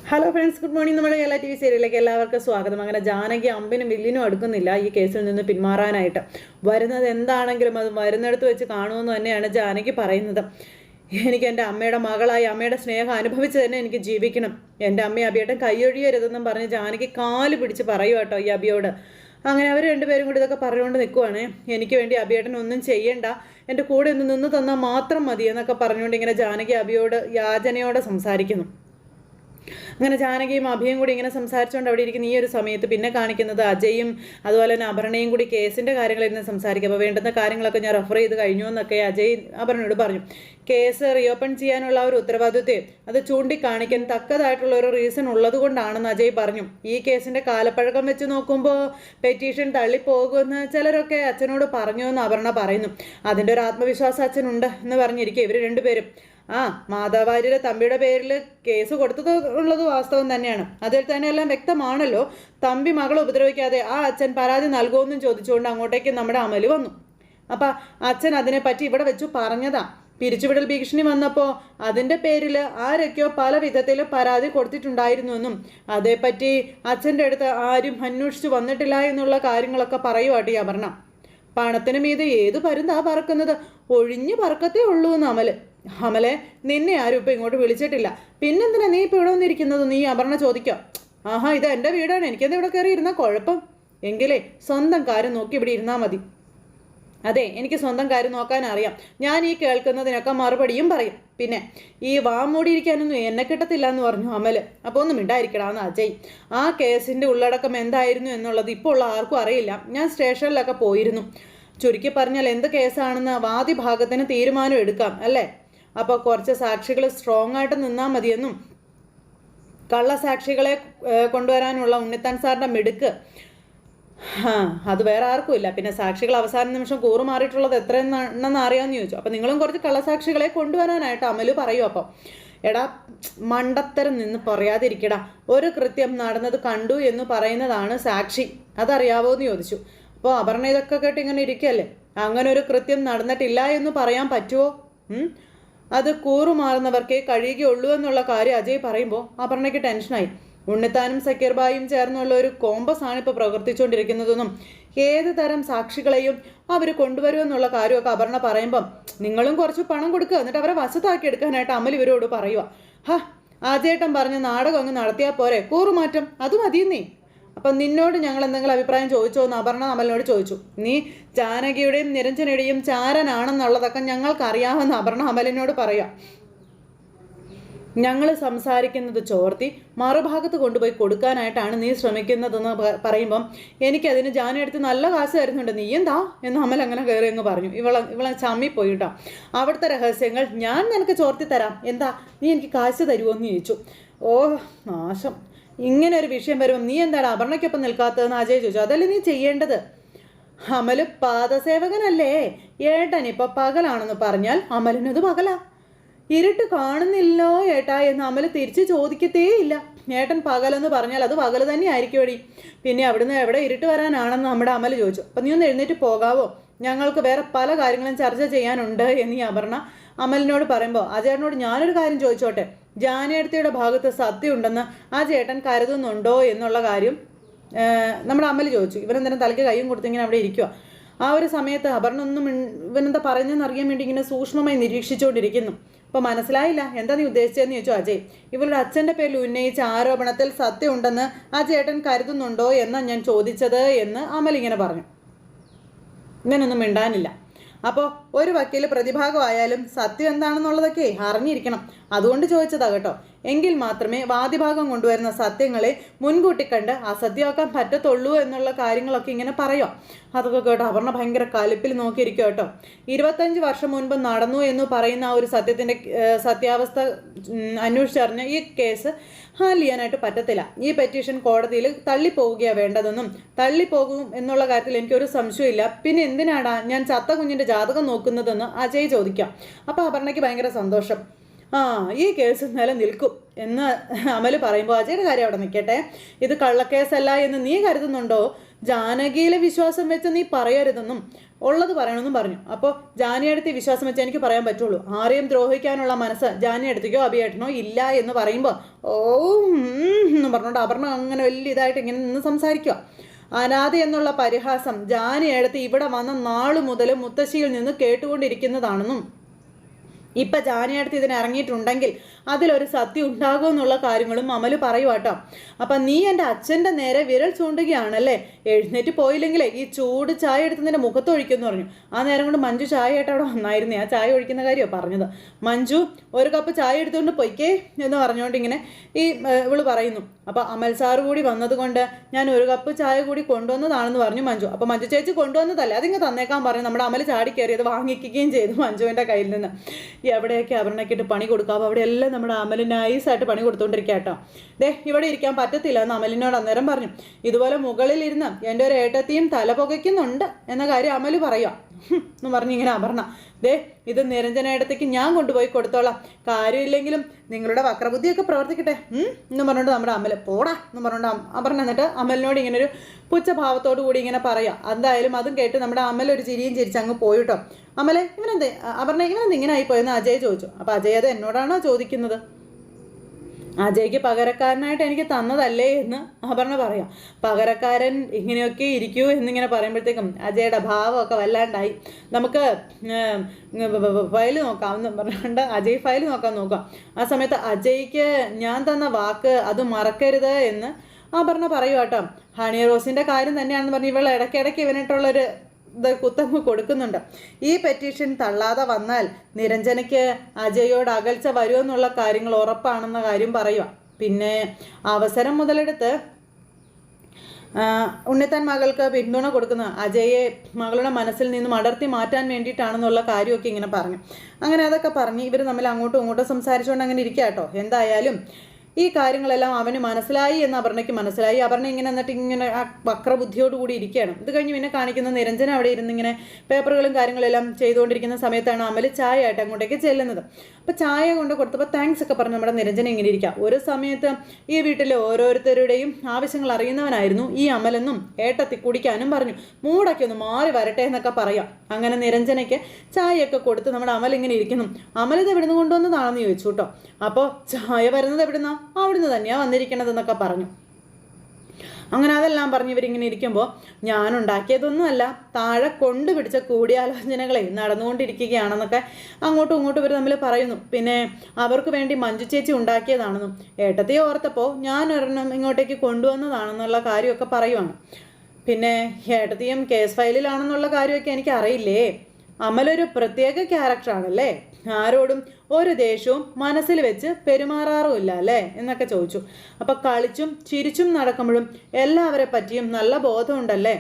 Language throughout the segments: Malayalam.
Hello friends, good morning. നമ്മുടെ കേരള TV സീരിയലിലേക്ക് എല്ലാവർക്കും സ്വാഗതം. അങ്ങനെ ജാനകി അമ്പിനും വില്ലിനും അടുക്കുന്നില്ല ഈ കേസിൽ നിന്ന് പിന്മാറാനായിട്ട്. വരുന്നത് എന്താണെങ്കിലും അത് വരുന്നിടത്ത് വെച്ച് കാണുമെന്ന് തന്നെയാണ് ജാനകി പറയുന്നത്. എനിക്ക് എൻ്റെ അമ്മയുടെ മകളായി അമ്മയുടെ സ്നേഹം അനുഭവിച്ച് തന്നെ എനിക്ക് ജീവിക്കണം. എൻ്റെ അമ്മയെ അബിയേട്ടൻ കൈയൊഴിയരുതെന്നും പറഞ്ഞ് ജാനകി കാല് പിടിച്ച് പറയൂ കേട്ടോ ഈ അബിയോട്. അങ്ങനെ അവർ രണ്ടുപേരും കൂടി ഇതൊക്കെ പറഞ്ഞുകൊണ്ട് നിൽക്കുവാണ്. എനിക്ക് വേണ്ടി അബിയേട്ടൻ ഒന്നും ചെയ്യണ്ട, എൻ്റെ കൂടെ ഒന്ന് നിന്ന് തന്നാൽ മാത്രം മതി എന്നൊക്കെ പറഞ്ഞുകൊണ്ട് ഇങ്ങനെ ജാനകി അബിയോട് യാചനയോടെ സംസാരിക്കുന്നു. അങ്ങനെ ജാനകിയും അഭിയും കൂടി ഇങ്ങനെ സംസാരിച്ചുകൊണ്ട് അവിടെ ഇരിക്കുന്ന ഈ ഒരു സമയത്ത് പിന്നെ കാണിക്കുന്നത് അജയും അതുപോലെ തന്നെ അപർണയും കൂടി കേസിൻ്റെ കാര്യങ്ങളിരുന്ന് സംസാരിക്കും. അപ്പോൾ വേണ്ടുന്ന കാര്യങ്ങളൊക്കെ ഞാൻ റെഫർ ചെയ്ത് കഴിഞ്ഞു എന്നൊക്കെ അജയ് അപർണയോട് പറഞ്ഞു. കേസ് റീഓപ്പൺ ചെയ്യാനുള്ള ഒരു ഉത്തരവാദിത്വത്തെ അത് ചൂണ്ടിക്കാണിക്കാൻ തക്കതായിട്ടുള്ള ഒരു റീസൺ ഉള്ളത് കൊണ്ടാണെന്ന് അജയ് പറഞ്ഞു. ഈ കേസിൻ്റെ കാലപ്പഴക്കം വെച്ച് നോക്കുമ്പോൾ പെറ്റീഷൻ തള്ളിപ്പോകുമെന്ന് ചിലരൊക്കെ അച്ഛനോട് പറഞ്ഞു എന്ന് അപർണ പറയുന്നു. അതിൻ്റെ ഒരു ആത്മവിശ്വാസം അച്ഛനുണ്ട് എന്ന് പറഞ്ഞിരിക്കുക ഇവർ രണ്ടുപേരും. മാതാവാര്യരെ തമ്പിയുടെ പേരിൽ കേസ് കൊടുത്തത് ഉള്ളത് വാസ്തവം തന്നെയാണ്. അതിൽ തന്നെ എല്ലാം വ്യക്തമാണല്ലോ. തമ്പി മകളെ ഉപദ്രവിക്കാതെ ആ അച്ഛൻ പരാതി നൽകുമെന്നും ചോദിച്ചുകൊണ്ട് അങ്ങോട്ടേക്ക് നമ്മുടെ അമല് വന്നു. അപ്പം അച്ഛൻ അതിനെപ്പറ്റി ഇവിടെ വെച്ചു പറഞ്ഞതാ. പിരിച്ചുവിടൽ ഭീഷണി വന്നപ്പോൾ അതിൻ്റെ പേരിൽ ആരൊക്കെയോ പല വിധത്തിൽ പരാതി കൊടുത്തിട്ടുണ്ടായിരുന്നുവെന്നും അതേപ്പറ്റി അച്ഛൻ്റെ അടുത്ത് ആരും അന്വേഷിച്ചു വന്നിട്ടില്ല എന്നുള്ള കാര്യങ്ങളൊക്കെ പറയുവാട്ടി അപർണ. പണത്തിന് മീതെ ഏത് പരുന്താ പറക്കുന്നത്? ഒഴിഞ്ഞു പറക്കത്തേ ഉള്ളൂ എന്ന് അമലെ, നിന്നെ ആരും ഇപ്പം ഇങ്ങോട്ട് വിളിച്ചിട്ടില്ല, പിന്നെന്തിനാ നീ ഇപ്പോൾ ഇവിടെ വന്നിരിക്കുന്നത്? നീ അപർണ ചോദിക്കാം. ഇത് എൻ്റെ വീടാണ്, എനിക്കെന്താ ഇവിടെ കയറി ഇരുന്നാൽ കുഴപ്പം? എങ്കിലേ സ്വന്തം കാര്യം നോക്കി ഇവിടെ ഇരുന്നാൽ മതി. അതെ, എനിക്ക് സ്വന്തം കാര്യം നോക്കാൻ അറിയാം. ഞാൻ ഈ കേൾക്കുന്നതിനൊക്കെ മറുപടിയും പറയും. പിന്നെ ഈ വാമൂടിയിരിക്കാനൊന്നും എന്നെ കിട്ടത്തില്ല എന്ന് പറഞ്ഞു അമല്. അപ്പോൾ ഒന്നും മിണ്ടായിരിക്കടാന്ന് അജയ്. ആ കേസിൻ്റെ ഉള്ളടക്കം എന്തായിരുന്നു എന്നുള്ളത് ഇപ്പോൾ ഉള്ള ആർക്കും അറിയില്ല. ഞാൻ സ്റ്റേഷനിലൊക്കെ പോയിരുന്നു. ചുരുക്കി പറഞ്ഞാൽ എന്ത് കേസാണെന്ന് വാദിഭാഗത്തിന് തീരുമാനം എടുക്കാം അല്ലേ? അപ്പോൾ കുറച്ച് സാക്ഷികൾ സ്ട്രോങ് ആയിട്ട് നിന്നാൽ മതിയെന്നും കള്ളസാക്ഷികളെ കൊണ്ടുവരാനുള്ള ഉണ്ണിത്താൻ സാറിൻ്റെ മിടുക്ക് അത് വേറെ ആർക്കും ഇല്ല. പിന്നെ സാക്ഷികൾ അവസാന നിമിഷം കൂറുമാറിയിട്ടുള്ളത് എത്രയെന്നാണെന്ന് അറിയാമെന്ന് ചോദിച്ചു. അപ്പം നിങ്ങളും കുറച്ച് കള്ളസാക്ഷികളെ കൊണ്ടുവരാനായിട്ട് അമല് പറയും. അപ്പം എടാ, മണ്ടത്തരം നിന്ന് പറയാതിരിക്കടാ. ഒരു കൃത്യം നടന്നത് കണ്ടു എന്ന് പറയുന്നതാണ് സാക്ഷി, അതറിയാവോ എന്ന് ചോദിച്ചു. അപ്പോൾ അപർണ ഇതൊക്കെ കേട്ട് ഇങ്ങനെ ഇരിക്കല്ലേ. അങ്ങനെ ഒരു കൃത്യം നടന്നിട്ടില്ല എന്ന് പറയാൻ പറ്റുമോ? അത് കൂറുമാറുന്നവർക്കേ കഴിയുകയുള്ളൂ എന്നുള്ള കാര്യം അജയ് പറയുമ്പോൾ അപർണയ്ക്ക് ടെൻഷനായി. ഉണ്ണിത്താനും സക്കീർബായും ചേർന്നുള്ള ഒരു കോമ്പസാണ് ഇപ്പോൾ പ്രവർത്തിച്ചുകൊണ്ടിരിക്കുന്നതെന്നും ഏത് തരം സാക്ഷികളെയും അവർ കൊണ്ടുവരുമെന്നുള്ള കാര്യമൊക്കെ അപർണ പറയുമ്പം നിങ്ങളും കുറച്ച് പണം കൊടുക്കുക, എന്നിട്ട് അവരെ വശത്താക്കി എടുക്കാനായിട്ട് അമൽ ഇവരോട് പറയുക. ആദ്യേട്ടൻ പറഞ്ഞ് നാടകം അങ്ങ് നടത്തിയാൽ പോരെ, കൂറുമാറ്റം അത് മതിയെന്നേ. അപ്പം നിന്നോട് ഞങ്ങൾ എന്തെങ്കിലും അഭിപ്രായം ചോദിച്ചോ എന്ന് അപർണ അമലിനോട് ചോദിച്ചു. നീ ജാനകിയുടെയും നിരഞ്ജനയുടെയും ചാരനാണെന്നുള്ളതൊക്കെ ഞങ്ങൾക്കറിയാമെന്ന് അപർണ അമലിനോട് പറയാം. ഞങ്ങൾ സംസാരിക്കുന്നത് ചോർത്തി മറുഭാഗത്ത് കൊണ്ടുപോയി കൊടുക്കാനായിട്ടാണ് നീ ശ്രമിക്കുന്നതെന്ന് പറയുമ്പം എനിക്കതിന് ജാനടുത്ത് നല്ല കാശ് തരുന്നുണ്ട്, നീ എന്താ എന്ന് അമൽ അങ്ങനെ കയറി അങ്ങ് പറഞ്ഞു. ഇവളെ ചമ്മിപ്പോയി കേട്ടോ. അവിടുത്തെ രഹസ്യങ്ങൾ ഞാൻ നിനക്ക് ചോർത്തി തരാം, എന്താ നീ എനിക്ക് കാശ് തരുമോ എന്ന് ചോദിച്ചു. നാശം, ഇങ്ങനെ ഒരു വിഷയം വരുമ്പം നീ എന്താണ് അപർണയ്ക്കൊപ്പം നിൽക്കാത്തതെന്ന് അജയ് ചോദിച്ചു. അതല്ലേ നീ ചെയ്യേണ്ടത്? അമല് പാദസേവകനല്ലേ? ഏട്ടനിപ്പോൾ പകലാണെന്ന് പറഞ്ഞാൽ അമലിനത് പകലാ. ഇരുട്ട് കാണുന്നില്ലോ ഏട്ടാ എന്ന് അമല് തിരിച്ച് ചോദിക്കത്തേയില്ല. ഏട്ടൻ പകലെന്ന് പറഞ്ഞാൽ അത് പകൽ തന്നെ ആയിരിക്കുമടി. പിന്നെ അവിടുന്ന് എവിടെ ഇരുട്ട് വരാനാണെന്ന് നമ്മുടെ അമല് ചോദിച്ചു. അപ്പം നീ ഒന്ന് എഴുന്നേറ്റ് പോകാവോ, ഞങ്ങൾക്ക് വേറെ പല കാര്യങ്ങളും ചർച്ച ചെയ്യാനുണ്ട് എന്ന് അപർണ അമലിനോട് പറയുമ്പോൾ ആ ചേട്ടനോട് ഞാനൊരു കാര്യം ചോദിച്ചോട്ടെ, ജാനേടത്തിയുടെ ഭാഗത്ത് സത്യം ഉണ്ടെന്ന് ആ ചേട്ടൻ കരുതുന്നുണ്ടോ എന്നുള്ള കാര്യം നമ്മുടെ അമല് ചോദിച്ചു. ഇവനെന്തിനും തലയ്ക്ക് കൈയും കൊടുത്തിങ്ങനെ അവിടെ ഇരിക്കുക. ആ ഒരു സമയത്ത് അപർണ ഒന്നും ഇവനെന്താ പറഞ്ഞെന്ന് അറിയാൻ വേണ്ടി ഇങ്ങനെ സൂക്ഷ്മമായി നിരീക്ഷിച്ചുകൊണ്ടിരിക്കുന്നു. അപ്പോൾ മനസ്സിലായില്ല, എന്താ നീ ഉദ്ദേശിച്ചതെന്ന് ചോദിച്ചു അജയ്. ഇവളുടെ അച്ഛൻ്റെ പേരിൽ ഉന്നയിച്ച ആരോപണത്തിൽ സത്യം ഉണ്ടെന്ന് ആ ചേട്ടൻ കരുതുന്നുണ്ടോ എന്നാണ് ഞാൻ ചോദിച്ചത് എന്ന് അമൽ ഇങ്ങനെ പറഞ്ഞു. ഇങ്ങനൊന്നും മിണ്ടാനില്ല. അപ്പോൾ ഒരു വക്കീൽ പ്രതിഭാഗമായാലും സത്യം എന്താണെന്നുള്ളതൊക്കെ അറിഞ്ഞിരിക്കണം, അതുകൊണ്ട് ചോദിച്ചതാ കേട്ടോ. എങ്കിൽ മാത്രമേ വാദിഭാഗം കൊണ്ടുവരുന്ന സത്യങ്ങളെ മുൻകൂട്ടി കണ്ട് അസത്യമാക്കാൻ പറ്റത്തുള്ളൂ എന്നുള്ള കാര്യങ്ങളൊക്കെ ഇങ്ങനെ പറയാം. അതൊക്കെ കേട്ടോ അപർണ ഭയങ്കര കലിപ്പിൽ നോക്കിയിരിക്കും കേട്ടോ. 25 വർഷം മുൻപ് നടന്നു എന്ന് പറയുന്ന ആ ഒരു സത്യത്തിൻ്റെ സത്യാവസ്ഥ അന്വേഷിച്ചറിഞ്ഞ ഈ കേസ് ഹാൻഡിൽ ചെയ്യാനായിട്ട് പറ്റത്തില്ല. ഈ പെറ്റീഷൻ കോടതിയിൽ തള്ളിപ്പോവുകയാണ് വേണ്ടതെന്നും തള്ളിപ്പോകും എന്നുള്ള കാര്യത്തിൽ എനിക്കൊരു സംശയമില്ല. പിന്നെ എന്തിനാടാ ഞാൻ ചത്ത കുഞ്ഞിൻ്റെ ജാതകം നോക്കുന്നതെന്ന് അജയ് ചോദിക്കാം. അപ്പോൾ അപർണയ്ക്ക് ഭയങ്കര സന്തോഷം. ഈ കേസ് നിലനിൽക്കും എന്ന് അമല് പറയുമ്പോൾ അജയുടെ കാര്യം അവിടെ നിൽക്കട്ടെ. ഇത് കള്ളക്കേസല്ല എന്ന് നീ കരുതുന്നുണ്ടോ? ജാനകിയിലെ വിശ്വാസം വെച്ച് നീ പറയരുതെന്നും ഉള്ളത് പറയണമെന്നും പറഞ്ഞു. അപ്പോൾ ജാനിയടുത്ത് വിശ്വാസം വെച്ച് എനിക്ക് പറയാൻ പറ്റുള്ളൂ. ആരെയും ദ്രോഹിക്കാനുള്ള മനസ്സ് ജാനിയടുത്തേക്കോ അഭിയേട്ടനോ ഇല്ല എന്ന് പറയുമ്പോൾ എന്ന് പറഞ്ഞുകൊണ്ട് അപർണ അങ്ങനെ വലിയ ഇതായിട്ട് ഇങ്ങനെ നിന്ന് സംസാരിക്കുക. അനാഥ എന്നുള്ള പരിഹാസം ജാനിയടുത്ത് ഇവിടെ വന്ന നാളു മുതൽ മുത്തശ്ശിയിൽ നിന്ന് കേട്ടുകൊണ്ടിരിക്കുന്നതാണെന്നും ഇപ്പം ജാനിയടുത്ത് ഇതിന് ഇറങ്ങിയിട്ടുണ്ടെങ്കിൽ അതിലൊരു സത്യം ഉണ്ടാകുമെന്നുള്ള കാര്യങ്ങളും അമല് പറയുവാട്ടോ. അപ്പം നീ എൻ്റെ അച്ഛൻ്റെ നേരെ വിരൽ ചൂണ്ടുകയാണല്ലേ, എഴുന്നേറ്റ് പോയില്ലെങ്കിലേ ഈ ചൂട് ചായ എടുത്ത് നിൻ്റെ മുഖത്തൊഴിക്കുമെന്ന് പറഞ്ഞു. ആ നേരം കൊണ്ട് മഞ്ജു ചായ ആയിട്ട് അവിടെ വന്നായിരുന്നേ. ആ ചായ ഒഴിക്കുന്ന കാര്യമാണ് പറഞ്ഞത്. മഞ്ജു ഒരു കപ്പ് ചായ എടുത്തുകൊണ്ട് പൊയ്ക്കേ എന്ന് പറഞ്ഞുകൊണ്ട് ഇങ്ങനെ ഇവള് പറയുന്നു. അപ്പോൾ അമൽ സാറ് കൂടി വന്നതുകൊണ്ട് ഞാൻ ഒരു കപ്പ് ചായ കൂടി കൊണ്ടുവന്നതാണെന്ന് പറഞ്ഞു മഞ്ജു. അപ്പോൾ മഞ്ജു ചേച്ചി കൊണ്ടുവന്നതല്ലേ, അതിങ്ങ് തന്നേക്കാൻ പറഞ്ഞു. നമ്മുടെ അമൽ ചാടി കയറിയത് വാങ്ങിക്കുകയും ചെയ്തു മഞ്ജുവിൻ്റെ കയ്യിൽ നിന്ന്. എവിടെയൊക്കെ അപർണയ്ക്കിട്ട് പണി കൊടുക്കാം, അവിടെ എല്ലാം നമ്മുടെ അമൽ നൈസായിട്ട് പണി കൊടുത്തുകൊണ്ടിരിക്കുക കേട്ടോ. ഇവിടെ ഇരിക്കാൻ പറ്റത്തില്ല എന്ന് അമലിനോട് അന്നേരം പറഞ്ഞു. ഇതുപോലെ മുകളിലിരുന്ന് എൻ്റെ ഒരു ഏട്ടത്തിയും തല പുകയ്ക്കുന്നുണ്ട് എന്ന കാര്യം അമൽ പറയുക എന്ന് പറഞ്ഞിങ്ങനെ അപർണ. ഇത് നിരഞ്ജനയിടത്തേക്ക് ഞാൻ കൊണ്ടുപോയി കൊടുത്തോളാം, കാര്യമില്ലെങ്കിലും നിങ്ങളുടെ വക്രബുദ്ധിയൊക്കെ പ്രവർത്തിക്കട്ടെ എന്ന് പറഞ്ഞുകൊണ്ട് നമ്മുടെ അമൽ പോടാ എന്ന് പറഞ്ഞുകൊണ്ട് അപർണ എന്നിട്ട് അമലിനോട് ഇങ്ങനെ ഒരു പുച്ഛഭാവത്തോടു കൂടി ഇങ്ങനെ പറയാം. എന്തായാലും അതും കേട്ട് നമ്മുടെ അമൽ ഒരു ചിരിയും ചിരിച്ച് അങ്ങ് പോയിട്ടോ. അമലെ ഇവനെന്ത് അപർണ ഇവനെന്ത് ഇങ്ങനെ ആയിപ്പോയെന്ന് അജയ് ചോദിച്ചു. അപ്പോൾ അജയ് അത് എന്നോടാണോ ചോദിക്കുന്നത്? അജയ്ക്ക് പകരക്കാരനായിട്ട് എനിക്ക് തന്നതല്ലേ എന്ന് അപർണ പറയാം. പകരക്കാരൻ ഇങ്ങനെയൊക്കെ ഇരിക്കൂ എന്നിങ്ങനെ പറയുമ്പോഴത്തേക്കും അജയുടെ ഭാവമൊക്കെ വല്ലാണ്ടായി. നമുക്ക് ഫയൽ നോക്കാം എന്ന് പറഞ്ഞുകൊണ്ട് അജയ് ഫയൽ നോക്കാം. ആ സമയത്ത് അജയ്ക്ക് ഞാൻ തന്ന വാക്ക് അത് മറക്കരുത് എന്ന് അപർണ പറയൂ കേട്ടോ. ഹണി റോസിൻ്റെ കാര്യം തന്നെയാണെന്ന് പറഞ്ഞ് ഇവൾ ഇടയ്ക്കിടയ്ക്ക് ഇവനായിട്ടുള്ളൊരു കുത്തങ്ങ് കൊടുക്കുന്നുണ്ട്. ഈ പെറ്റീഷൻ തള്ളാതെ വന്നാൽ നിരഞ്ജനയ്ക്ക് അജയോട് അകൽച്ച വരുമെന്നുള്ള കാര്യങ്ങൾ ഉറപ്പാണെന്ന കാര്യം പറയുക. പിന്നെ അവസരം മുതലെടുത്ത് ഉണ്ണിത്താൻ മകൾക്ക് പിന്തുണ കൊടുക്കുന്ന അജയെ മകളുടെ മനസ്സിൽ നിന്നും അടർത്തി മാറ്റാൻ വേണ്ടിയിട്ടാണെന്നുള്ള കാര്യമൊക്കെ ഇങ്ങനെ പറഞ്ഞു. അങ്ങനെ അതൊക്കെ പറഞ്ഞ് ഇവർ തമ്മിൽ അങ്ങോട്ടും ഇങ്ങോട്ടും സംസാരിച്ചുകൊണ്ട് അങ്ങനെ ഇരിക്കുക കേട്ടോ. എന്തായാലും ഈ കാര്യങ്ങളെല്ലാം അവന് മനസ്സിലായി എന്ന് അപർണയ്ക്ക് മനസ്സിലായി. അപർണ ഇങ്ങനെ എന്നിട്ട് ഇങ്ങനെ ആ വക്രബുദ്ധിയോടുകൂടി ഇരിക്കുകയാണ്. ഇത് കഴിഞ്ഞ് പിന്നെ കാണിക്കുന്ന നിരഞ്ജന അവിടെ ഇരുന്ന് ഇങ്ങനെ പേപ്പറുകളും കാര്യങ്ങളെല്ലാം ചെയ്തുകൊണ്ടിരിക്കുന്ന സമയത്താണ് അമൽ ചായ ആയിട്ട് അങ്ങോട്ടേക്ക് ചെല്ലുന്നത്. അപ്പോൾ ചായ കൊണ്ട് കൊടുത്തപ്പോൾ താങ്ക്സ് ഒക്കെ പറഞ്ഞ് നമ്മുടെ നിരഞ്ജന ഇങ്ങനെ ഇരിക്കുക. ഒരു സമയത്ത് ഈ വീട്ടിലെ ഓരോരുത്തരുടെയും ആവശ്യങ്ങൾ അറിയുന്നവനായിരുന്നു ഈ അമലെന്നും ഏട്ടത്തി കുടിക്കാനും പറഞ്ഞു. മൂടൊക്കെ ഒന്ന് മാറി വരട്ടെ എന്നൊക്കെ പറയാം. അങ്ങനെ നിരഞ്ജനയ്ക്ക് ചായയൊക്കെ കൊടുത്ത് നമ്മുടെ അമൽ ഇങ്ങനെ ഇരിക്കുന്നു. അമൽ ഇത് എവിടുന്ന് കൊണ്ടുവന്നതാണെന്ന് ചോദിച്ചു കേട്ടോ. അപ്പോൾ ചായ വരുന്നത് എവിടുന്നാ? അവിടുന്ന് തന്നെയാണ് വന്നിരിക്കണതെന്നൊക്കെ പറഞ്ഞു. അങ്ങനെ അതെല്ലാം പറഞ്ഞ് ഇവരിങ്ങനെ ഇരിക്കുമ്പോൾ ഞാനുണ്ടാക്കിയതൊന്നുമല്ല, താഴെ കൊണ്ടുപിടിച്ച കൂടിയാലോചനകളെ നടന്നുകൊണ്ടിരിക്കുകയാണെന്നൊക്കെ അങ്ങോട്ടും ഇങ്ങോട്ടും ഇവർ തമ്മിൽ പറയുന്നു. പിന്നെ അവർക്ക് വേണ്ടി മഞ്ജു ചേച്ചി ഉണ്ടാക്കിയതാണെന്നും ഏട്ടത്തെ ഓർത്തപ്പോൾ ഞാൻ ഒരെണ്ണം ഇങ്ങോട്ടേക്ക് കൊണ്ടുവന്നതാണെന്നുള്ള കാര്യമൊക്കെ പറയുവാണ്. പിന്നെ ഏട്ടത്തിയും കേസ് ഫയലിലാണെന്നുള്ള കാര്യമൊക്കെ എനിക്ക് അറിയില്ലേ. അമലൊരു പ്രത്യേക ക്യാരക്ടറാണല്ലേ, ആരോടും ഒരു ദേഷ്യവും മനസ്സിൽ വെച്ച് പെരുമാറാറുമില്ല അല്ലേ എന്നൊക്കെ ചോദിച്ചു. അപ്പം കളിച്ചും ചിരിച്ചും നടക്കുമ്പോഴും എല്ലാവരെ പറ്റിയും നല്ല ബോധമുണ്ടല്ലേ.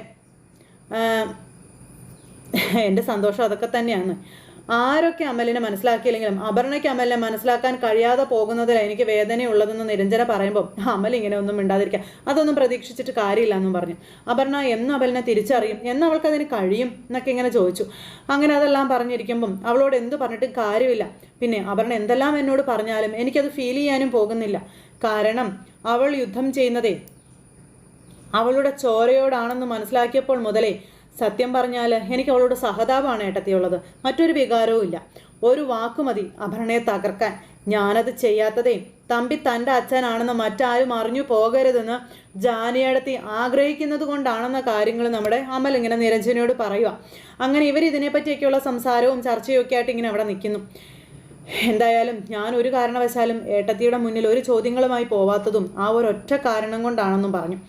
എൻ്റെ സന്തോഷം അതൊക്കെ തന്നെയാണ്. ആരൊക്കെ അമലിനെ മനസ്സിലാക്കിയില്ലെങ്കിലും അപർണയ്ക്ക് അമലിനെ മനസ്സിലാക്കാൻ കഴിയാതെ പോകുന്നതിൽ എനിക്ക് വേദനയുള്ളതെന്ന് നിരഞ്ജന പറയുമ്പോൾ അമൽ ഇങ്ങനെ ഒന്നും മിണ്ടാതിരിക്കുക, അതൊന്നും പ്രതീക്ഷിച്ചിട്ട് കാര്യമില്ല എന്നും പറഞ്ഞു. അപർണ എന്ന് അമലിനെ തിരിച്ചറിയും, എന്ന് അവൾക്കതിന് കഴിയും എന്നൊക്കെ ഇങ്ങനെ ചോദിച്ചു. അങ്ങനെ അതെല്ലാം പറഞ്ഞിരിക്കുമ്പം അവളോട് എന്ത് പറഞ്ഞിട്ടും കാര്യമില്ല. പിന്നെ അപർണ എന്തെല്ലാം എന്നോട് പറഞ്ഞാലും എനിക്കത് ഫീൽ ചെയ്യാനും പോകുന്നില്ല. കാരണം അവൾ യുദ്ധം ചെയ്യുന്നതേ അവളുടെ ചോരയോടാണെന്ന് മനസ്സിലാക്കിയപ്പോൾ മുതലേ സത്യം പറഞ്ഞാൽ എനിക്ക് അവളോട് സഹതാപമാണ് ഏട്ടത്തിയുള്ളത്, മറ്റൊരു വികാരവും ഇല്ല. ഒരു വാക്കുമതി അപർണയെ തകർക്കാൻ. ഞാനത് ചെയ്യാത്തതേ തമ്പി തൻ്റെ അച്ഛനാണെന്ന് മറ്റാരും അറിഞ്ഞു പോകരുതെന്ന് ജാനിയടത്തി ആഗ്രഹിക്കുന്നത് കൊണ്ടാണെന്ന കാര്യങ്ങൾ നമ്മുടെ അമൽ ഇങ്ങനെ നിരഞ്ജനയോട് പറയുക. അങ്ങനെ ഇവർ ഇതിനെപ്പറ്റിയൊക്കെയുള്ള സംസാരവും ചർച്ചയും ഒക്കെ ആയിട്ട് ഇങ്ങനെ അവിടെ നിൽക്കുന്നു. എന്തായാലും ഞാൻ ഒരു കാരണവശാലും ഏട്ടത്തിയുടെ മുന്നിൽ ഒരു ചോദ്യങ്ങളുമായി പോവാത്തതും ആ ഒരൊറ്റ കാരണം കൊണ്ടാണെന്നും പറഞ്ഞു.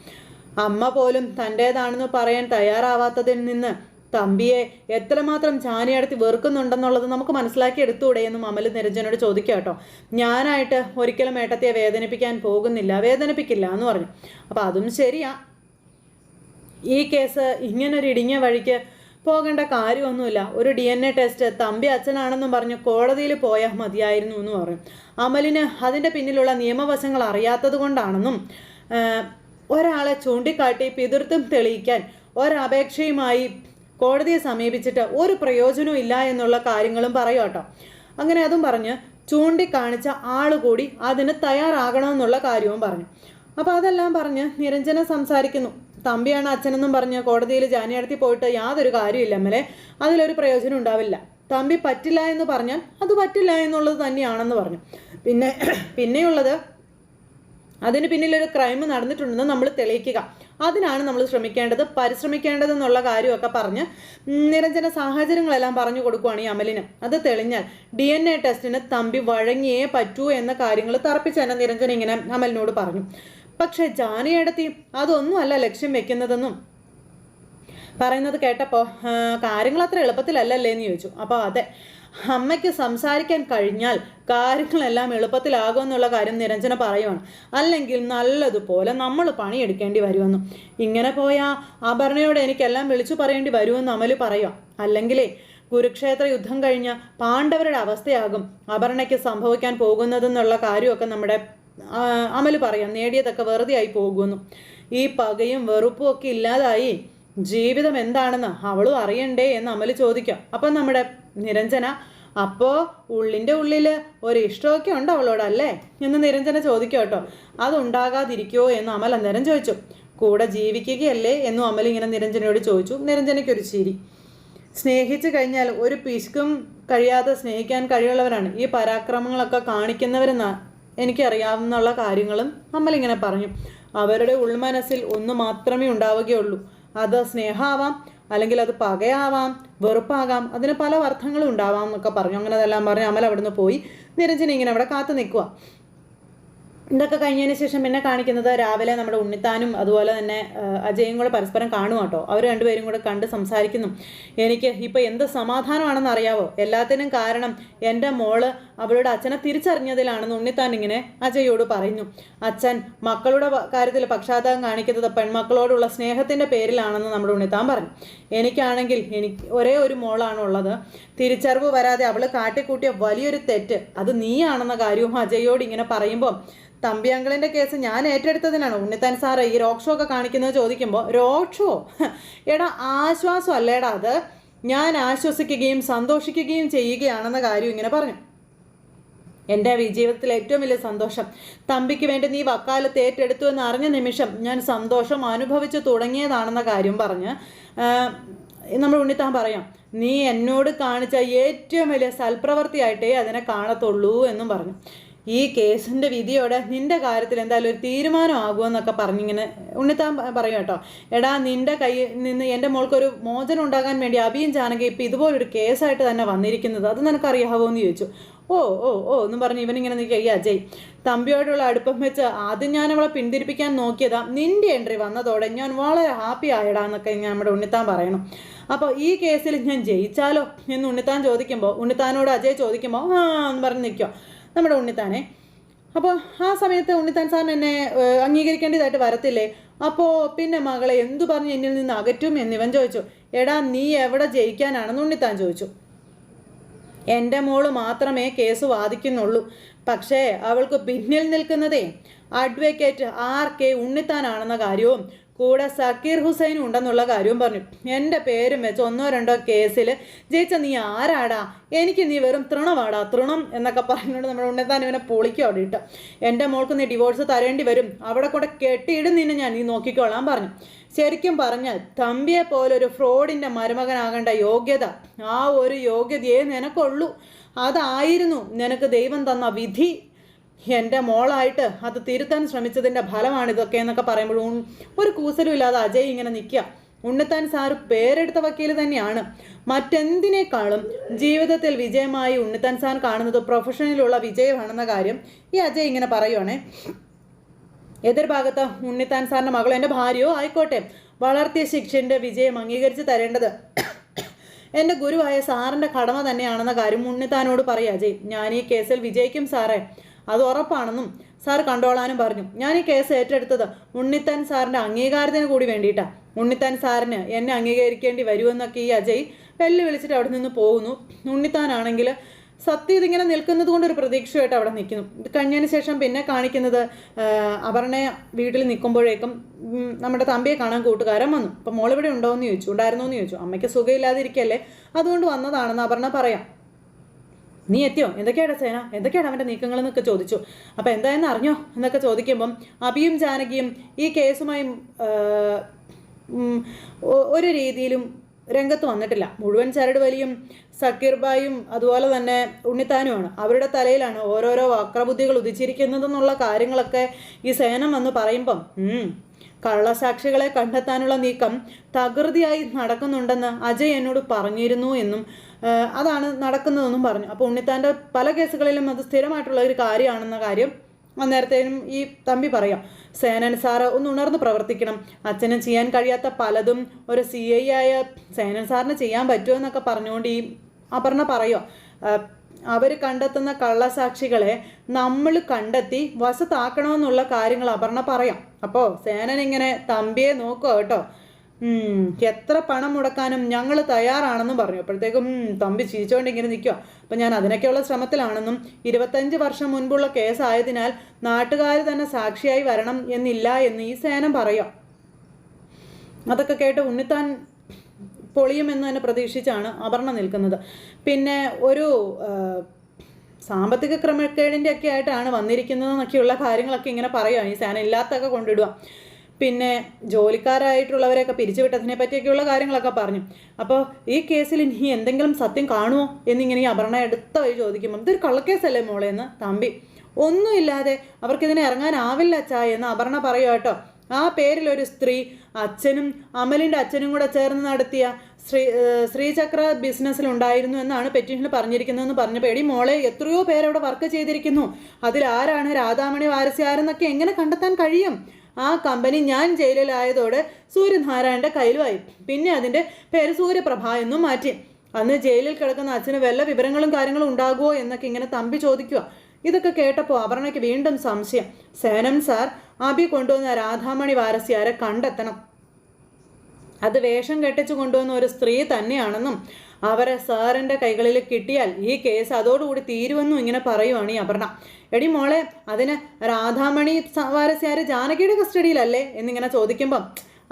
അമ്മ പോലും തൻ്റേതാണെന്ന് പറയാൻ തയ്യാറാവാത്തതിൽ നിന്ന് തമ്പിയെ എത്രമാത്രം ജാനിയടത്തി വെറുക്കുന്നുണ്ടെന്നുള്ളത് നമുക്ക് മനസ്സിലാക്കി എടുത്തുകൂടെ എന്നും അമൽ നിരഞ്ജനോട് ചോദിക്കുക കേട്ടോ. ഞാനായിട്ട് ഒരിക്കലും ഏട്ടത്തിയെ വേദനിപ്പിക്കില്ല എന്ന് പറഞ്ഞു. അപ്പോൾ അതും ശരിയാ, ഈ കേസ് ഇങ്ങനൊരു ഇടുങ്ങിയ വഴിക്ക് പോകേണ്ട കാര്യമൊന്നുമില്ല. ഒരു DNA ടെസ്റ്റ് തമ്പി അച്ഛനാണെന്നും പറഞ്ഞ് കോടതിയിൽ പോയാൽ മതിയായിരുന്നു എന്ന് പറയും. അമലിന് അതിൻ്റെ പിന്നിലുള്ള നിയമവശങ്ങൾ അറിയാത്തത് കൊണ്ടാണെന്നും ഒരാളെ ചൂണ്ടിക്കാട്ടി പിതൃത്വം തെളിയിക്കാൻ ഒരപേക്ഷയുമായി കോടതിയെ സമീപിച്ചിട്ട് ഒരു പ്രയോജനവും ഇല്ല എന്നുള്ള കാര്യങ്ങളും പറയും കേട്ടോ. അങ്ങനെ അതും പറഞ്ഞ് ചൂണ്ടിക്കാണിച്ച ആളുകൂടി അതിന് തയ്യാറാകണമെന്നുള്ള കാര്യവും പറഞ്ഞു. അപ്പോൾ അതെല്ലാം പറഞ്ഞ് നിരഞ്ജന സംസാരിക്കുന്നു. തമ്പിയാണ് അച്ഛനെന്നും പറഞ്ഞ് കോടതിയിൽ ജാനിയടത്തി പോയിട്ട് യാതൊരു കാര്യമില്ല അമ്മലെ, അതിലൊരു പ്രയോജനം ഉണ്ടാവില്ല. തമ്പി പറ്റില്ല എന്ന് പറഞ്ഞാൽ അത് പറ്റില്ല എന്നുള്ളത് തന്നെയാണെന്ന് പറഞ്ഞു. പിന്നെയുള്ളത് അതിന് പിന്നിലൊരു ക്രൈം നടന്നിട്ടുണ്ടെന്ന് നമ്മൾ തെളിയിക്കുക, അതിനാണ് നമ്മൾ പരിശ്രമിക്കേണ്ടതെന്നുള്ള കാര്യമൊക്കെ പറഞ്ഞ് നിരഞ്ജന സാഹചര്യങ്ങളെല്ലാം പറഞ്ഞു കൊടുക്കുവാണ് ഈ അമലിന്. അത് തെളിഞ്ഞാൽ DNA ടെസ്റ്റിന് തമ്പി വഴങ്ങിയേ പറ്റൂ എന്ന കാര്യങ്ങൾ തറപ്പിച്ച് തന്നെ നിരഞ്ജന ഇങ്ങനെ അമലിനോട് പറഞ്ഞു. പക്ഷെ ജാനിയടത്തി അതൊന്നും അല്ല ലക്ഷ്യം വെക്കുന്നതെന്നും പറയുന്നത് കേട്ടപ്പോൾ കാര്യങ്ങൾ അത്ര എളുപ്പത്തിലല്ലേ എന്ന് ചോദിച്ചു. അപ്പോൾ അതെ, അമ്മയ്ക്ക് സംസാരിക്കാൻ കഴിഞ്ഞാൽ കാര്യങ്ങളെല്ലാം എളുപ്പത്തിലാകുമെന്നുള്ള കാര്യം നിരഞ്ജന പറയുവാണ്. അല്ലെങ്കിൽ നല്ലതുപോലെ നമ്മൾ പണിയെടുക്കേണ്ടി വരുമെന്നും, ഇങ്ങനെ പോയാൽ അപർണയോട് എനിക്കെല്ലാം വിളിച്ചു പറയേണ്ടി വരുമെന്ന് അമല് പറയുക. അല്ലെങ്കിലേ കുരുക്ഷേത്ര യുദ്ധം കഴിഞ്ഞ പാണ്ഡവരുടെ അവസ്ഥയാകും അപർണയ്ക്ക് സംഭവിക്കാൻ പോകുന്നതെന്നുള്ള കാര്യമൊക്കെ നമ്മുടെ അമല് പറയാം. നേടിയതൊക്കെ വെറുതെ ആയി പോകുമെന്നും, ഈ പകയും വെറുപ്പും ഒക്കെ ഇല്ലാതായി ജീവിതം എന്താണെന്ന് അവളും അറിയണ്ടേ എന്ന് അമല് ചോദിക്കാം. അപ്പം നമ്മുടെ നിരഞ്ജന, അപ്പോൾ ഉള്ളിൻ്റെ ഉള്ളിൽ ഒരു ഇഷ്ടമൊക്കെ ഉണ്ട് അവളോടല്ലേ എന്ന് നിരഞ്ജന ചോദിക്കും കേട്ടോ. അതുണ്ടാകാതിരിക്കുമോ എന്ന് അമൽ അന്നേരം ചോദിച്ചു. കൂടെ ജീവിക്കുകയല്ലേ എന്നും അമൽ ഇങ്ങനെ നിരഞ്ജനയോട് ചോദിച്ചു. നിരഞ്ജനയ്ക്കൊരു ചിരി. സ്നേഹിച്ചു കഴിഞ്ഞാൽ ഒരു പിശുക്കും കഴിയാതെ സ്നേഹിക്കാൻ കഴിയുള്ളവരാണ് ഈ പരാക്രമങ്ങളൊക്കെ കാണിക്കുന്നവരെന്ന് എനിക്കറിയാവുന്നുള്ള കാര്യങ്ങളും അമലിങ്ങനെ പറഞ്ഞു. അവരുടെ ഉൾമനസ്സിൽ ഒന്ന് മാത്രമേ ഉണ്ടാവുകയുള്ളൂ. അത് സ്നേഹമാവാം, അല്ലെങ്കിൽ അത് പകയാവാം, വെറുപ്പാകാം, അതിന് പല അർത്ഥങ്ങളും ഉണ്ടാവാം എന്നൊക്കെ പറഞ്ഞു. അങ്ങനെ അതെല്ലാം പറഞ്ഞ് അമൽ അവിടുന്ന് പോയി. നിരഞ്ജന ഇങ്ങനെ അവിടെ കാത്തു നിൽക്കുക. ഇതൊക്കെ കഴിഞ്ഞതിന് ശേഷം പിന്നെ കാണിക്കുന്നത് രാവിലെ നമ്മുടെ ഉണ്ണിത്താനും അതുപോലെ തന്നെ അജയും കൂടെ പരസ്പരം കാണുക കേട്ടോ. അവർ രണ്ടുപേരും കൂടെ കണ്ട് സംസാരിക്കുന്നു. എനിക്ക് ഇപ്പോൾ എന്ത് സമാധാനമാണെന്ന് അറിയാവോ, എല്ലാത്തിനും കാരണം എൻ്റെ മോള് അവളുടെ അച്ഛനെ തിരിച്ചറിഞ്ഞതിലാണെന്ന് ഉണ്ണിത്താൻ ഇങ്ങനെ അജയോട് പറയുന്നു. അച്ഛൻ മക്കളുടെ കാര്യത്തിൽ പക്ഷാതാപം കാണിക്കുന്നത് പെൺമക്കളോടുള്ള സ്നേഹത്തിൻ്റെ പേരിലാണെന്ന് നമ്മുടെ ഉണ്ണിത്താൻ പറഞ്ഞു. എനിക്കാണെങ്കിൽ ഒരേ ഒരു മോളാണുള്ളത്. തിരിച്ചറിവ് വരാതെ അവൾ കാട്ടിക്കൂട്ടിയ വലിയൊരു തെറ്റ് അത് നീയാണെന്ന കാര്യവും അജയോട് ഇങ്ങനെ പറയുമ്പോൾ, തമ്പി അങ്കിളിൻ്റെ കേസ് ഞാൻ ഏറ്റെടുത്തതിനാണ് ഉണ്ണിത്താൻ സാറ് ഈ റോക്ക് ഷോ ഒക്കെ കാണിക്കുന്നത് ചോദിക്കുമ്പോൾ, റോക്ക് ഷോ എടാ ആശ്വാസം അല്ലേടാ അത്, ഞാൻ ആശ്വസിക്കുകയും സന്തോഷിക്കുകയും ചെയ്യുകയാണെന്ന കാര്യം ഇങ്ങനെ പറഞ്ഞു. എൻ്റെ ജീവിതത്തിലെ ഏറ്റവും വലിയ സന്തോഷം തമ്പിക്ക് വേണ്ടി നീ വക്കാലത്ത് ഏറ്റെടുത്തു എന്ന് അറിഞ്ഞ നിമിഷം ഞാൻ സന്തോഷം അനുഭവിച്ചു തുടങ്ങിയതാണെന്ന കാര്യം പറഞ്ഞ് നമ്മൾ ഉണ്ണിത്താൻ പറയാം. നീ എന്നോട് കാണിച്ച ഏറ്റവും വലിയ സൽപ്രവൃത്തിയായിട്ടേ അതിനെ കാണത്തുള്ളൂ എന്നും പറഞ്ഞു. ഈ കേസിൻ്റെ വിധിയോടെ നിൻ്റെ കാര്യത്തിൽ എന്തായാലും ഒരു തീരുമാനമാകുമെന്നൊക്കെ പറഞ്ഞിങ്ങനെ ഉണ്ണിത്താൻ പറയും കേട്ടോ. എടാ, നിൻ്റെ കയ്യിൽ നിന്ന് എൻ്റെ മോൾക്കൊരു മോചനം ഉണ്ടാകാൻ വേണ്ടി അഭിയും ജാനകി ഇപ്പം ഇതുപോലൊരു കേസായിട്ട് തന്നെ വന്നിരിക്കുന്നത്, അത് നിനക്കറിയാവോ എന്ന് ചോദിച്ചു. ഓ ഓ ഓ എന്നും പറഞ്ഞ് ഇവനിങ്ങനെ നിൽക്കുക. ഈ അജയ് തമ്പിയോടുള്ള അടുപ്പം വെച്ച് ആദ്യം ഞാൻ അവളെ പിന്തിരിപ്പിക്കാൻ നോക്കിയതാ, നിൻ്റെ എൻട്രി വന്നതോടെ ഞാൻ വളരെ ഹാപ്പി ആയിടാന്നൊക്കെ ഇങ്ങനെ നമ്മുടെ ഉണ്ണിത്താൻ പറയണം. അപ്പോൾ ഈ കേസിൽ ഞാൻ ജയിച്ചാലോ എന്ന് ഉണ്ണിത്താൻ ചോദിക്കുമ്പോൾ, ഉണ്ണിത്താനോട് അജയ് ചോദിക്കുമ്പോൾ എന്ന് പറഞ്ഞ് നിൽക്കുക നമ്മുടെ ഉണ്ണിത്താനെ. അപ്പോൾ ആ സമയത്ത് ഉണ്ണിത്താൻ സാറിന് എന്നെ അംഗീകരിക്കേണ്ടതായിട്ട് വരത്തില്ലേ, അപ്പോൾ പിന്നെ മകളെ എന്തു പറഞ്ഞ് എന്നിൽ നിന്ന് അകറ്റും എന്നിവൻ ചോദിച്ചു. എടാ, നീ എവിടെ ജയിക്കാനാണെന്ന് ഉണ്ണിത്താൻ ചോദിച്ചു. എൻ്റെ മോള് മാത്രമേ കേസ് വാദിക്കുന്നുള്ളൂ, പക്ഷേ അവൾക്ക് പിന്നിൽ നിൽക്കുന്നതേ അഡ്വക്കേറ്റ് RK ഉണ്ണിത്താനാണെന്ന കാര്യവും കൂടെ സക്കീർ ഹുസൈനും ഉണ്ടെന്നുള്ള കാര്യവും പറഞ്ഞു. എൻ്റെ പേരും വെച്ച് 1-2 കേസിൽ ജയിച്ച നീ ആരാടാ, എനിക്ക് നീ വെറും തൃണമാടാ, തൃണം എന്നൊക്കെ പറഞ്ഞുകൊണ്ട് നമ്മുടെ ഉണ്ണിത്താൻ ഇവനെ പൊളിക്കും അവിടെ ഇട്ട്. എൻ്റെ മോൾക്ക് നീ ഡിവോഴ്സ് തരേണ്ടി വരും, അവിടെ കൂടെ കെട്ടിയിടും നിന്നെ ഞാൻ, നീ നോക്കിക്കോളാൻ പറഞ്ഞു. ശരിക്കും പറഞ്ഞാൽ തമ്പിയെ പോലൊരു ഫ്രോഡിൻ്റെ മരുമകനാകേണ്ട യോഗ്യത, ആ ഒരു യോഗ്യതയെ നിനക്കുള്ളൂ. അതായിരുന്നു നിനക്ക് ദൈവം തന്ന വിധി. എൻ്റെ മോളായിട്ട് അത് തിരുത്താൻ ശ്രമിച്ചതിൻ്റെ ഫലമാണിതൊക്കെ എന്നൊക്കെ പറയുമ്പോഴും ഒരു കൂസലും ഇല്ലാതെ അജയ് ഇങ്ങനെ നിൽക്കുക. ഉണ്ണിത്താൻ സാറ് പേരെടുത്ത വക്കീൽ തന്നെയാണ്. മറ്റെന്തിനേക്കാളും ജീവിതത്തിൽ വിജയമായി ഉണ്ണിത്താൻ സാർ കാണുന്നത് പ്രൊഫഷനിലുള്ള വിജയമാണെന്ന കാര്യം ഈ അജയ് ഇങ്ങനെ പറയുവാണേ. എതിർഭാഗത്ത് ഉണ്ണിത്താൻ സാറിൻ്റെ മകളോ എൻ്റെ ഭാര്യയോ ആയിക്കോട്ടെ, വളർത്തിയ ശിക്ഷൻ്റെ വിജയം അംഗീകരിച്ച് തരേണ്ടത് എൻ്റെ ഗുരുവായ സാറിൻ്റെ കടമ തന്നെയാണെന്ന കാര്യം ഉണ്ണിത്താനോട് പറയുക അജയ്. ഞാൻ ഈ കേസിൽ വിജയിക്കും സാറേ, അത് ഉറപ്പാണെന്നും സാർ കണ്ടോളാനും പറഞ്ഞു. ഞാൻ ഈ കേസ് ഏറ്റെടുത്തത് ഉണ്ണിത്താൻ സാറിൻ്റെ അംഗീകാരത്തിന് കൂടി വേണ്ടിയിട്ടാണ്. ഉണ്ണിത്താൻ സാറിന് എന്നെ അംഗീകരിക്കേണ്ടി വരുമെന്നൊക്കെ ഈ അജയ് വെല്ലുവിളിച്ചിട്ട് അവിടെ നിന്ന് പോകുന്നു. ഉണ്ണിത്താനാണെങ്കിൽ സത്യം ഇതിങ്ങനെ നിൽക്കുന്നത് കൊണ്ടൊരു പ്രതീക്ഷയായിട്ട് അവിടെ നിൽക്കുന്നു. ഇത് കഴിഞ്ഞതിന് ശേഷം പിന്നെ കാണിക്കുന്നത് അപർണയെ വീട്ടിൽ നിൽക്കുമ്പോഴേക്കും നമ്മുടെ തമ്പിയെ കാണാൻ കൂട്ടുകാരൻ വന്നു. അപ്പം മോളിവിടെ ഉണ്ടോയെന്ന് ചോദിച്ചു. ഉണ്ടായിരുന്നോ എന്ന് ചോദിച്ചു. അമ്മയ്ക്ക് സുഖമില്ലാതിരിക്കല്ലേ, അതുകൊണ്ട് വന്നതാണെന്ന് അപർണ പറയാം. നീ എത്തിയോ, എന്തൊക്കെയാണ് സേന, എന്തൊക്കെയാണ് അവൻ്റെ നീക്കങ്ങളെന്നൊക്കെ ചോദിച്ചു. അപ്പോൾ എന്തായെന്ന് അറിഞ്ഞോ എന്നൊക്കെ ചോദിക്കുമ്പം അഭിയും ജാനകിയും ഈ കേസുമായി ഒരു രീതിയിലും രംഗത്ത് വന്നിട്ടില്ല. മുഴുവൻ ചരട് വലിയും സക്കീർ ബായും അതുപോലെ തന്നെ ഉണ്ണിത്താനുമാണ്. അവരുടെ തലയിലാണ് ഓരോരോ വക്രബുദ്ധികൾ ഉദിച്ചിരിക്കുന്നതെന്നുള്ള കാര്യങ്ങളൊക്കെ ഈ സേനം വന്ന് പറയുമ്പം കള്ളസാക്ഷികളെ കണ്ടെത്താനുള്ള നീക്കം തകൃതിയായി നടക്കുന്നുണ്ടെന്ന് അജയ് എന്നോട് പറഞ്ഞിരുന്നു എന്നും അതാണ് നടക്കുന്നതെന്നും പറഞ്ഞു. അപ്പോൾ ഉണ്ണിത്താൻ്റെ പല കേസുകളിലും അത് സ്ഥിരമായിട്ടുള്ള ഒരു കാര്യമാണെന്ന കാര്യം അന്നേരത്തേനും ഈ തമ്പി പറയാം. സേനൻ സാറ് ഒന്ന് ഉണർന്ന് പ്രവർത്തിക്കണം. അച്ഛന് ചെയ്യാൻ കഴിയാത്ത പലതും ഒരു CI ആയ സേനൻ സാറിന് ചെയ്യാൻ പറ്റുമോ എന്നൊക്കെ പറഞ്ഞുകൊണ്ട് ഈ അപർണ പറയുക. അവർ കണ്ടെത്തുന്ന കള്ളസാക്ഷികളെ നമ്മൾ കണ്ടെത്തി വശത്താക്കണമെന്നുള്ള കാര്യങ്ങൾ അപർണ പറയാം. അപ്പോൾ സേനൻ ഇങ്ങനെ തമ്പിയെ നോക്കുക കേട്ടോ. എത്ര പണം മുടക്കാനും ഞങ്ങൾ തയ്യാറാണെന്നും പറഞ്ഞു. അപ്പോഴത്തേക്കും തമ്പി ചിരിച്ചോണ്ട് ഇങ്ങനെ നിൽക്കുക. അപ്പം ഞാൻ അതിനൊക്കെയുള്ള ശ്രമത്തിലാണെന്നും 25 വർഷം മുൻപുള്ള കേസായതിനാൽ നാട്ടുകാർ തന്നെ സാക്ഷിയായി വരണം എന്നില്ല എന്ന് ഈ സേനം പറയാം. അതൊക്കെ കേട്ട് ഉണ്ണിത്താൻ പൊളിയുമെന്ന് തന്നെ പ്രതീക്ഷിച്ചാണ് അപർണ നിൽക്കുന്നത്. പിന്നെ ഒരു സാമ്പത്തിക ക്രമക്കേടിൻ്റെ ഒക്കെ ആയിട്ടാണ് വന്നിരിക്കുന്നതെന്നൊക്കെയുള്ള കാര്യങ്ങളൊക്കെ ഇങ്ങനെ പറയുക. ഈ സേന ഇല്ലാത്തൊക്കെ കൊണ്ടിടുക. പിന്നെ ജോലിക്കാരായിട്ടുള്ളവരെയൊക്കെ പിരിച്ചുവിട്ടതിനെ പറ്റിയൊക്കെയുള്ള കാര്യങ്ങളൊക്കെ പറഞ്ഞു. അപ്പോൾ ഈ കേസിൽ ഇനി എന്തെങ്കിലും സത്യം കാണുമോ എന്നിങ്ങനെ ഈ അപർണ എടുത്ത വഴി ചോദിക്കുമ്പം ഇതൊരു കള്ളക്കേസല്ലേ മോളെ എന്ന് തമ്പി. ഒന്നുമില്ലാതെ അവർക്കിതിനെ ഇറങ്ങാനാവില്ല അച്ഛാ എന്ന് അപർണ പറയുക കേട്ടോ. ആ പേരിലൊരു സ്ത്രീ അച്ഛനും അമലിൻ്റെ അച്ഛനും കൂടെ ചേർന്ന് നടത്തിയ ശ്രീചക്ര ബിസിനസ്സിലുണ്ടായിരുന്നു എന്നാണ് പെറ്റീഷനിൽ പറഞ്ഞിരിക്കുന്നതെന്ന് പറഞ്ഞപ്പോൾ എടി മോളെ എത്രയോ പേരവിടെ വർക്ക് ചെയ്തിരിക്കുന്നു. അതിലാരാണ് രാധാമണി വാരസ്യാരെന്നൊക്കെ എങ്ങനെ കണ്ടെത്താൻ കഴിയും? ആ കമ്പനി ഞാൻ ജയിലിലായതോടെ സൂര്യനാരായണൻ്റെ കയ്യിലുമായി. പിന്നെ അതിൻ്റെ പേര് സൂര്യപ്രഭ എന്നും മാറ്റി. അന്ന് ജയിലിൽ കിടക്കുന്ന അച്ഛന് വല്ല വിവരങ്ങളും കാര്യങ്ങളും ഉണ്ടാകുമോ എന്നൊക്കെ ഇങ്ങനെ തമ്പി ചോദിക്കുക. ഇതൊക്കെ കേട്ടപ്പോൾ അപർണയ്ക്ക് വീണ്ടും സംശയം. സേനം സാർ അബി കൊണ്ടുവന്ന രാധാമണി വാരസ്യാരെ കണ്ടെത്തണം. അത് വേഷം കെട്ടിച്ചു കൊണ്ടുവന്ന ഒരു സ്ത്രീ തന്നെയാണെന്നും അവരെ സാറിൻ്റെ കൈകളിൽ കിട്ടിയാൽ ഈ കേസ് അതോടുകൂടി തീരുമെന്നും ഇങ്ങനെ പറയുവാണ് ഈ അപർണ. എടി മോളെ അതിന് രാധാമണി വാരസ്യാര് ജാനകിയുടെ കസ്റ്റഡിയിലല്ലേ എന്നിങ്ങനെ ചോദിക്കുമ്പം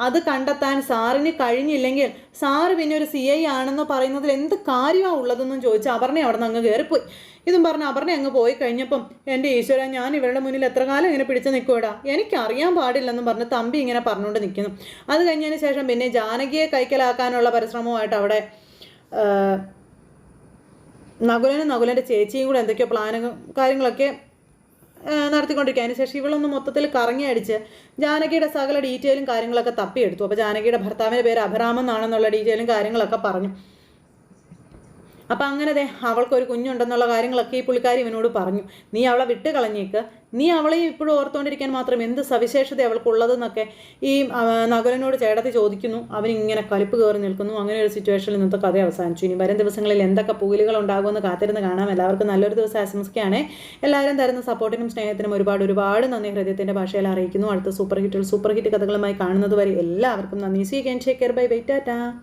അത് കണ്ടെത്താൻ സാറിന് കഴിഞ്ഞില്ലെങ്കിൽ സാറ് പിന്നെ ഒരു CI ആണെന്ന് പറയുന്നതിൽ എന്ത് കാര്യമാണ് ഉള്ളതെന്നും ചോദിച്ച് അപർണ അവിടെ നിന്ന് അങ്ങ് കയറിപ്പോയി. ഇതും പറഞ്ഞ് അപർണ അങ്ങ് പോയി കഴിഞ്ഞപ്പം എൻ്റെ ഈശ്വര ഞാൻ ഇവരുടെ മുന്നിൽ എത്ര കാലം ഇങ്ങനെ പിടിച്ച് നിൽക്കൂടാ, എനിക്കറിയാൻ പാടില്ലെന്നും പറഞ്ഞ് തമ്പി ഇങ്ങനെ പറഞ്ഞുകൊണ്ട് നിൽക്കുന്നു. അത് കഴിഞ്ഞതിന് ശേഷം പിന്നെ ജാനകിയെ കൈക്കലാക്കാനുള്ള പരിശ്രമമായിട്ട് അവിടെ നകുലനും നകുലൻ്റെ ചേച്ചിയും കൂടെ എന്തൊക്കെയോ കാര്യങ്ങളൊക്കെ നടത്തിക്കൊണ്ടിരിക്കുക. അതിനുശേഷം ഇവളൊന്ന് മൊത്തത്തിൽ കറങ്ങി അടിച്ച് ജാനകിയുടെ സകല ഡീറ്റെയിലും കാര്യങ്ങളൊക്കെ തപ്പിയെടുത്തു. അപ്പോൾ ജാനകിയുടെ ഭർത്താവിൻ്റെ പേര് അഭിരാമൻ എന്നാണെന്നുള്ള ഡീറ്റെയിലും കാര്യങ്ങളൊക്കെ പറഞ്ഞു. അപ്പം അങ്ങനെ അവൾക്കൊരു കുഞ്ഞുണ്ടെന്നുള്ള കാര്യങ്ങളൊക്കെ ഈ പുള്ളിക്കാരി ഇവനോട് പറഞ്ഞു. നീ അവളെ വിട്ട് കളഞ്ഞേക്ക്, നീ അവളെ ഇപ്പോഴും ഓർത്തുകൊണ്ടിരിക്കാൻ മാത്രം എന്ത് സവിശേഷത അവൾക്കുള്ളതെന്നൊക്കെ ഈ നകുലനോട് ചേട്ടത്തി ചോദിക്കുന്നു. അവനിങ്ങനെ കലിപ്പ് കയറി നിൽക്കുന്നു. അങ്ങനെ ഒരു സിറ്റുവേഷനിൽ ഇന്നത്തെ കഥ അവസാനിച്ചു. ഇനി വരും ദിവസങ്ങളിൽ എന്തൊക്കെ പുകലുകൾ ഉണ്ടാകുമെന്ന് കാത്തിരുന്ന് കാണാം. എല്ലാവർക്കും നല്ലൊരു ദിവസം ആശംസിക്കുകയാണ്. എല്ലാവരും തരുന്ന സപ്പോർട്ടിനും സ്നേഹത്തിനും ഒരുപാട് നന്ദി ഹൃദയത്തിൻ്റെ ഭാഷയിൽ അറിയിക്കുന്നു. അടുത്ത സൂപ്പർ ഹിറ്റ് കഥകളുമായി കാണുന്നത് വരെ എല്ലാവർക്കും നന്ദി. See can take care. Bye bye Tata.